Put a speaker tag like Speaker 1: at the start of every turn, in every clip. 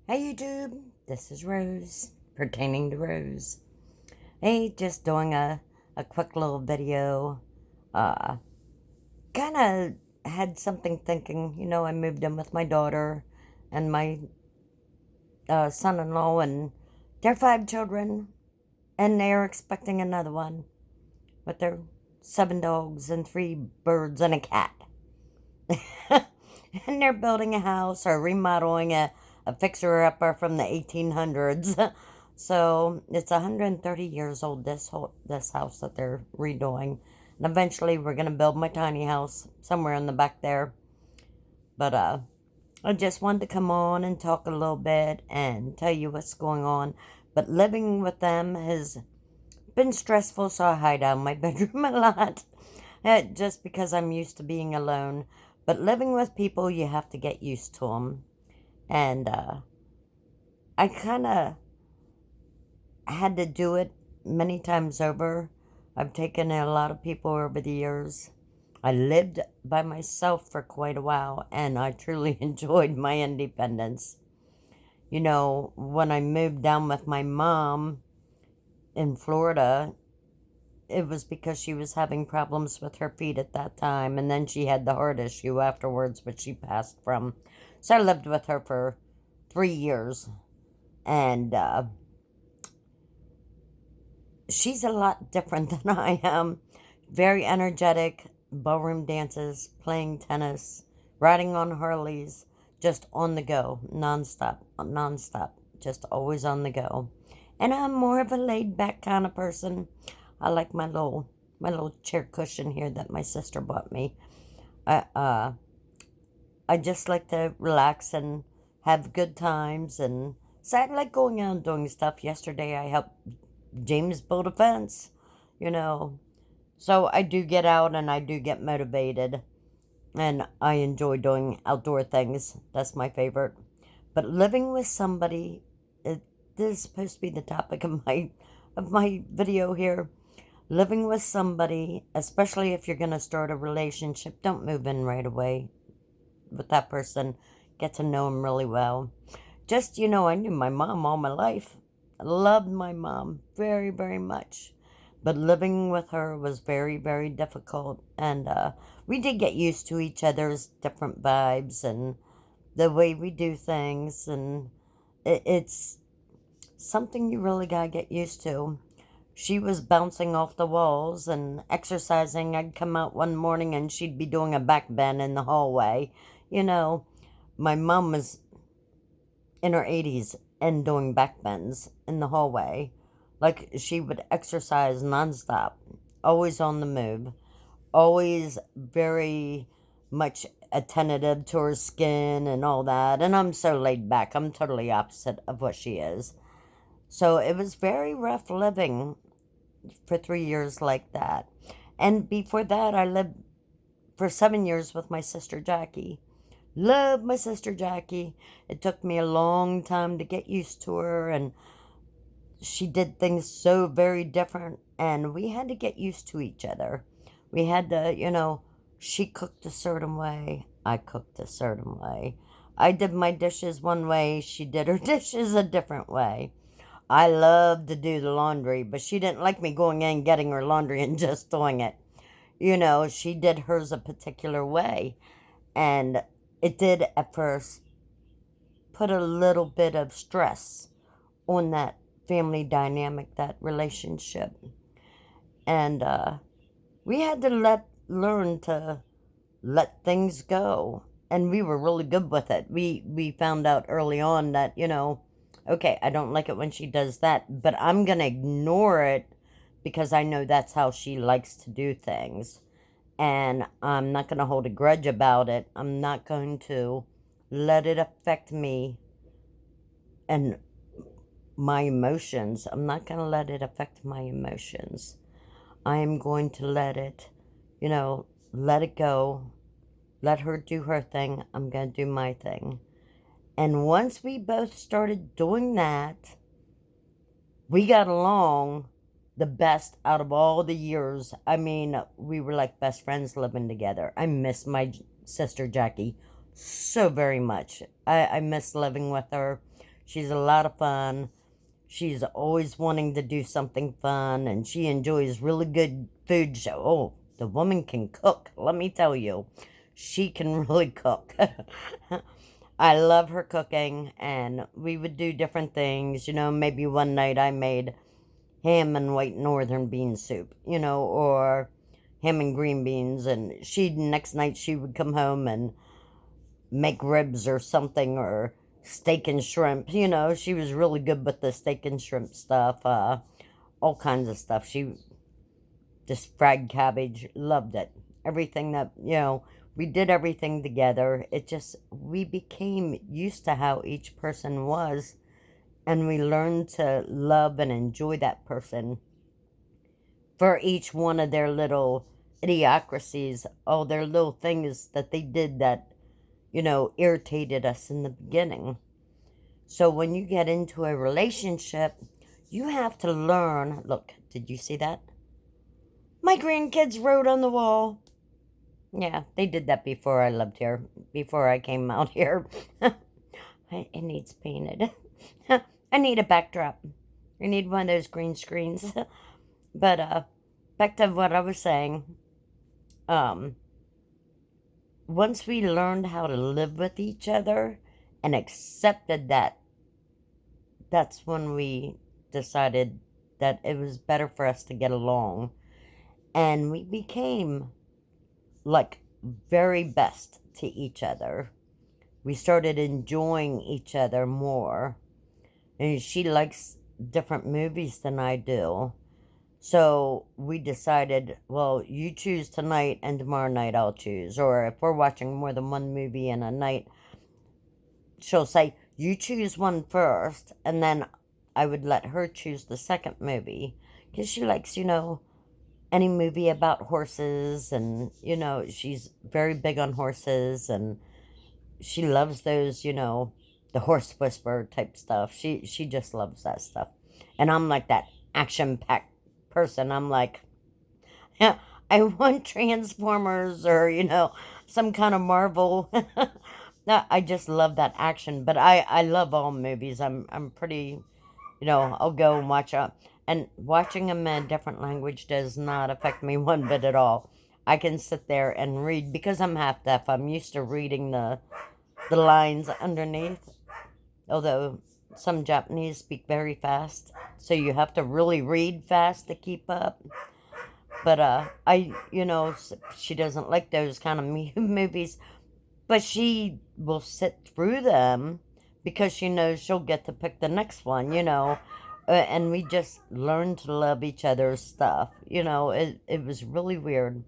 Speaker 1: Hey YouTube, this is Rose, pertaining to Rose. Hey, just doing a quick little video. Uh, kind of had something thinking, I moved in with my daughter and my son-in-law and their 5 children, and they're expecting another one with their 7 dogs and 3 birds and a cat. And they're building a house or remodeling a fixer-upper from the 1800s. So it's 130 years old, this house that they're redoing. And eventually we're going to build my tiny house somewhere in the back there. But I just wanted to come on and talk a little bit and tell you what's going on. But living with them has been stressful, so I hide out in my bedroom a lot. Just because I'm used to being alone. But living with people, you have to get used to them. And I kind of had to do it many times over. I've taken in a lot of people over the years. I lived by myself for quite a while, and I truly enjoyed my independence. When I moved down with my mom in Florida, it was because she was having problems with her feet at that time, and then she had the heart issue afterwards, which she passed from. So I lived with her for 3 years, and she's a lot different than I am. Very energetic, ballroom dances, playing tennis, riding on Harleys, just on the go, nonstop, just always on the go. And I'm more of a laid back kind of person. I like my little chair cushion here that my sister bought me. I I just like to relax and have good times, and so I like going out and doing stuff. Yesterday I helped James build a fence, you know. So I do get out and I do get motivated, and I enjoy doing outdoor things. That's my favorite. But living with somebody, it, this is supposed to be the topic of my video here. Living with somebody, especially if you're going to start a relationship, don't move in right away with that person. Get to know him really well. Just, I knew my mom all my life. I loved my mom very, very much. But living with her was very, very difficult. And we did get used to each other's different vibes and the way we do things. And it's something you really got to get used to. She was bouncing off the walls and exercising. I'd come out one morning and she'd be doing a back bend in the hallway. You know, my mom was in her 80s and doing back bends in the hallway. Like she would exercise nonstop, always on the move, always very much attentive to her skin and all that. And I'm so laid back. I'm totally opposite of what she is. So it was very rough living for 3 years like that. And before that, I lived for 7 years with my sister Jackie. Love my sister Jackie. It took me a long time to get used to her, and she did things so very different, and we had to get used to each other. We had to, she cooked a certain way, I cooked a certain way. I did my dishes one way, she did her dishes a different way. I loved to do the laundry, but she didn't like me going in, getting her laundry, and just doing it. She did hers a particular way. And it did at first put a little bit of stress on that family dynamic, that relationship. And we had to learn to let things go. And we were really good with it. We found out early on that, okay, I don't like it when she does that, but I'm going to ignore it because I know that's how she likes to do things. And I'm not going to hold a grudge about it. I'm not going to let it affect me and my emotions. I'm not going to let it affect my emotions. I am going to let it go. Let her do her thing. I'm going to do my thing. And once we both started doing that, we got along the best out of all the years. I mean, we were like best friends living together. I miss my sister Jackie so very much. I miss living with her. She's a lot of fun. She's always wanting to do something fun, and she enjoys really good food. So, oh, the woman can cook, let me tell you. She can really cook. I love her cooking, and we would do different things. Maybe one night I made ham and white northern bean soup, or ham and green beans, and next night she would come home and make ribs or something, or steak and shrimp. She was really good with the steak and shrimp stuff, all kinds of stuff. She just fried cabbage, loved it. Everything that, we did everything together. We became used to how each person was, and we learned to love and enjoy that person for each one of their little idiocracies, all their little things that they did that, irritated us in the beginning. So when you get into a relationship, you have to learn. Look, did you see that? My grandkids wrote on the wall. Yeah, they did that before I lived here, before I came out here. It needs painted. I need a backdrop. I need one of those green screens. But back to what I was saying. Um, Once we learned how to live with each other and accepted that, that's when we decided that it was better for us to get along. And we became like very best to each other. We started enjoying each other more. And she likes different movies than I do. So we decided, well, you choose tonight and tomorrow night I'll choose. Or if we're watching more than one movie in a night, she'll say, you choose one first, and then I would let her choose the second movie. Because she likes, any movie about horses, and, she's very big on horses, and she loves those, the horse whisperer type stuff. She just loves that stuff. And I'm like that action-packed person. I'm like, yeah, I want Transformers or, some kind of Marvel. No, I just love that action, but I love all movies. I'm pretty, I'll go and watch a, and watching them in a different language does not affect me one bit at all. I can sit there and read because I'm half deaf. I'm used to reading the lines underneath. Although some Japanese speak very fast, so you have to really read fast to keep up. But she doesn't like those kind of movies. But she will sit through them because she knows she'll get to pick the next one, and we just learned to love each other's stuff. It was really weird.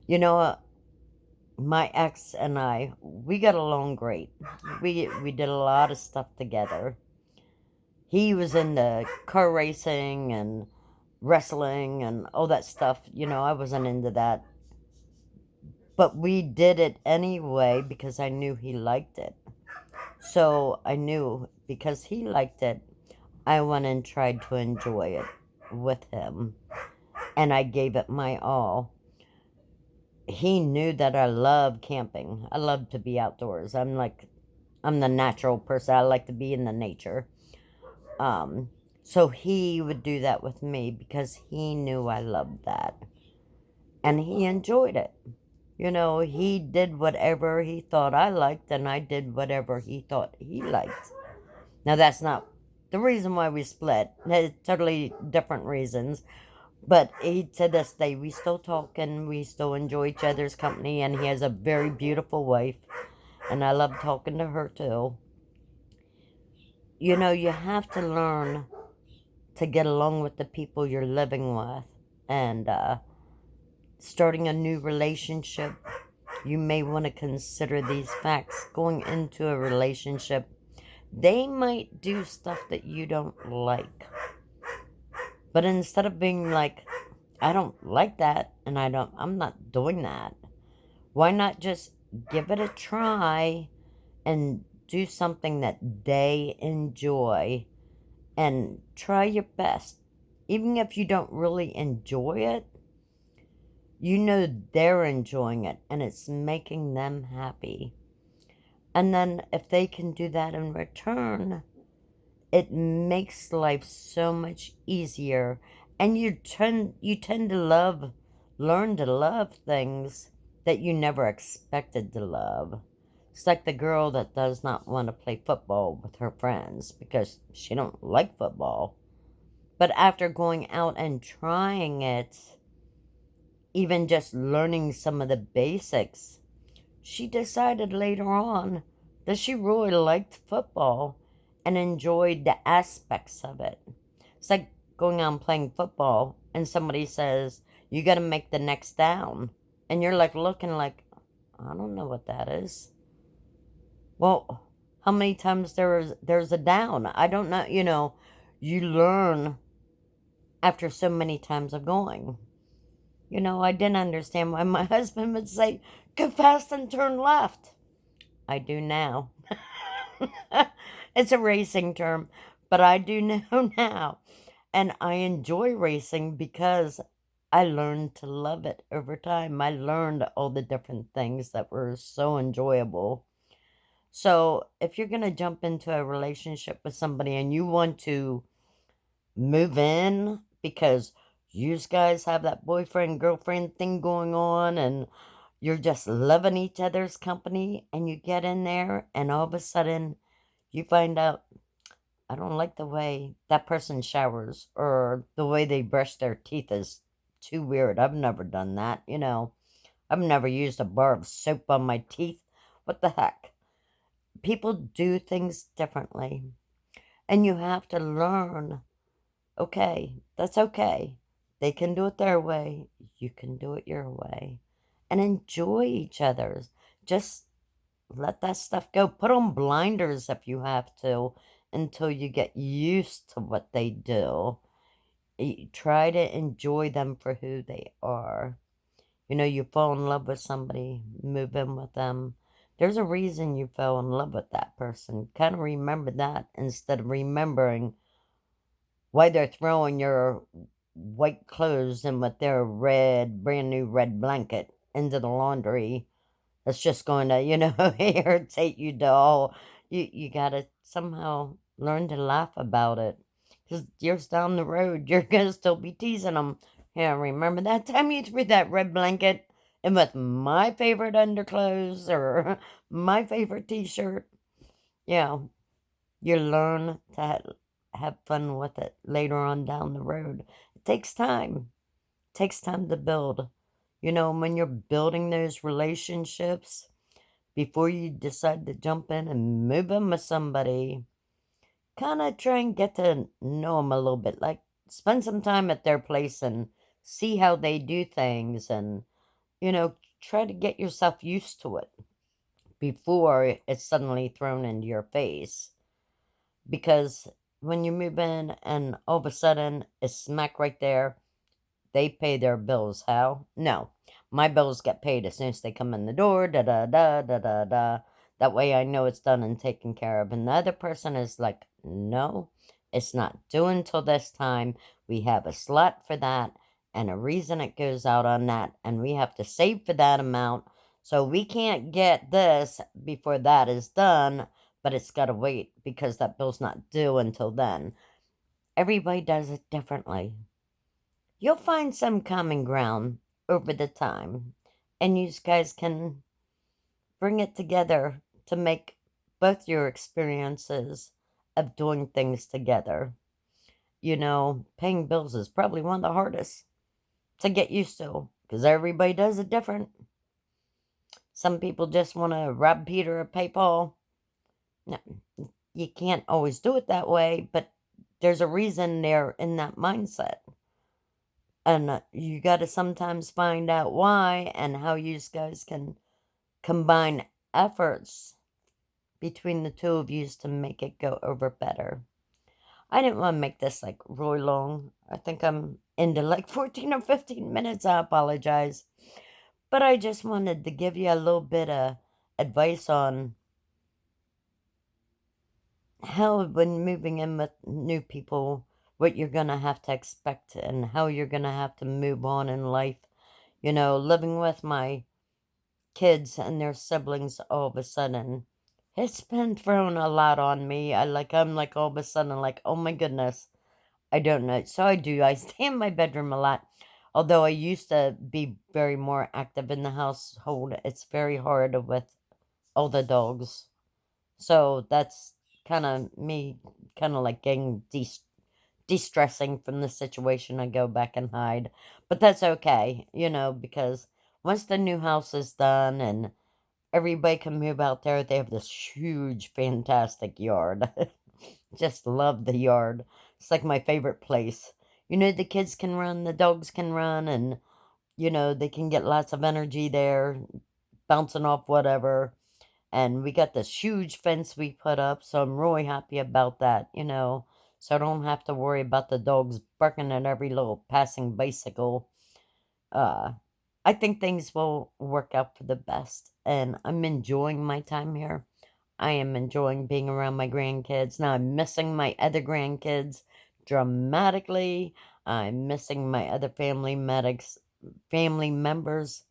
Speaker 1: You know, uh, my ex and I, we got along great. We did a lot of stuff together. He was into car racing and wrestling and all that stuff. I wasn't into that. But we did it anyway because I knew he liked it. So I knew because he liked it, I went and tried to enjoy it with him. And I gave it my all. He knew that I love camping. I love to be outdoors. I'm the natural person. I like to be in the nature. So he would do that with me because he knew I loved that. And he enjoyed it. He did whatever he thought I liked, and I did whatever he thought he liked. Now, that's not the reason why we split. It's totally different reasons. But to this day, we still talk and we still enjoy each other's company, and he has a very beautiful wife, and I love talking to her too. You have to learn to get along with the people you're living with, and starting a new relationship. You may want to consider these facts going into a relationship. They might do stuff that you don't like. But instead of being like, I don't like that and I'm not doing that. Why not just give it a try and do something that they enjoy and try your best. Even if you don't really enjoy it, they're enjoying it and it's making them happy. And then if they can do that in return, it makes life so much easier, and you tend to learn to love things that you never expected to love. It's like the girl that does not want to play football with her friends because she don't like football. But after going out and trying it, even just learning some of the basics, she decided later on that she really liked football and enjoyed the aspects of it. It's like going out and playing football and somebody says, you got to make the next down. And you're like looking like, I don't know what that is. Well, how many times there's a down? I don't know, you learn after so many times of going. I didn't understand why my husband would say, go fast and turn left. I do now. It's a racing term, but I do know now. And I enjoy racing because I learned to love it over time. I learned all the different things that were so enjoyable. So, if you're going to jump into a relationship with somebody and you want to move in because you guys have that boyfriend girlfriend thing going on and you're just loving each other's company and you get in there and all of a sudden you find out I don't like the way that person showers or the way they brush their teeth is too weird. I've never done that. I've never used a bar of soap on my teeth. What the heck? People do things differently. And you have to learn, okay, that's okay. They can do it their way. You can do it your way. And enjoy each other's. Just let that stuff go. Put on blinders if you have to until you get used to what they do. Try to enjoy them for who they are. You fall in love with somebody, move in with them. There's a reason you fell in love with that person. Kind of remember that instead of remembering why they're throwing your white clothes in with their brand new red blanket into the laundry. That's just going to, irritate you, doll. You gotta somehow learn to laugh about it. Because years down the road, you're gonna still be teasing them. Yeah, remember that time you threw that red blanket in with my favorite underclothes or my favorite t-shirt? Yeah, you learn to have fun with it later on down the road. It takes time. It takes time to build. When you're building those relationships, before you decide to jump in and move in with somebody, kind of try and get to know them a little bit. Like, spend some time at their place and see how they do things and, try to get yourself used to it before it's suddenly thrown into your face. Because when you move in and all of a sudden it's smack right there, they pay their bills. How? No. My bills get paid as soon as they come in the door, da da da da da da. That way I know it's done and taken care of. And the other person is like, no, it's not due until this time. We have a slot for that and a reason it goes out on that. And we have to save for that amount. So we can't get this before that is done, but it's got to wait because that bill's not due until then. Everybody does it differently. You'll find some common ground over the time, and you guys can bring it together to make both your experiences of doing things together. Paying bills is probably one of the hardest to get used to because everybody does it different. Some people just want to rob Peter or pay Paul. No, you can't always do it that way, but there's a reason they're in that mindset. And you got to sometimes find out why and how you guys can combine efforts between the two of you to make it go over better. I didn't want to make this like really long. I think I'm into like 14 or 15 minutes. I apologize. But I just wanted to give you a little bit of advice on how, when moving in with new people, what you're going to have to expect and how you're going to have to move on in life. Living with my kids and their siblings all of a sudden, It's been thrown a lot on me. I'm like all of a sudden like, oh my goodness, I don't know. So I do. I stay in my bedroom a lot. Although I used to be very more active in the household, it's very hard with all the dogs. So that's kind of me, kind of like getting de-stressing from the situation. I go back and hide. But that's okay, because once the new house is done and everybody can move out there, they have this huge, fantastic yard. Just love the yard. It's like my favorite place. The kids can run, the dogs can run, and, they can get lots of energy there, bouncing off whatever. And we got this huge fence we put up, so I'm really happy about that. So I don't have to worry about the dogs barking at every little passing bicycle. Uh, I think things will work out for the best, and I'm enjoying my time here. I am enjoying being around my grandkids. Now I'm missing my other grandkids dramatically. I'm missing my other family members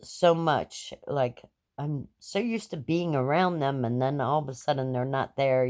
Speaker 1: so much. Like, I'm so used to being around them, and then all of a sudden they're not there.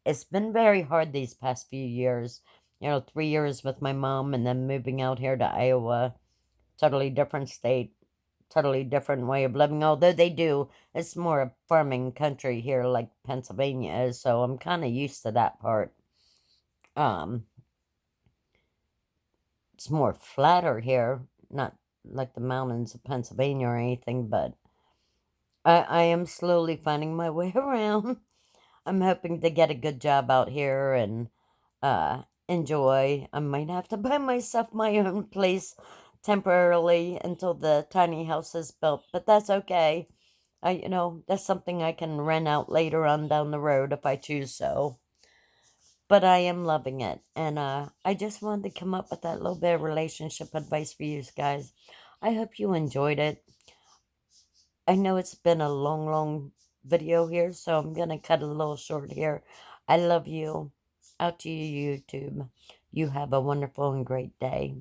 Speaker 1: It's been very hard these past few years. 3 years with my mom and then moving out here to Iowa. Totally different state, totally different way of living. Although they do, it's more a farming country here like Pennsylvania is, so I'm kind of used to that part. Um, it's more flatter here, not like the mountains of Pennsylvania or anything, but I am slowly finding my way around. I'm hoping to get a good job out here and enjoy. I might have to buy myself my own place temporarily until the tiny house is built, but that's okay. That's something I can rent out later on down the road if I choose so. But I am loving it. And I just wanted to come up with that little bit of relationship advice for you guys. I hope you enjoyed it. I know it's been a long, long video here, so I'm going to cut a little short here. I love you. Out to you, YouTube. You have a wonderful and great day.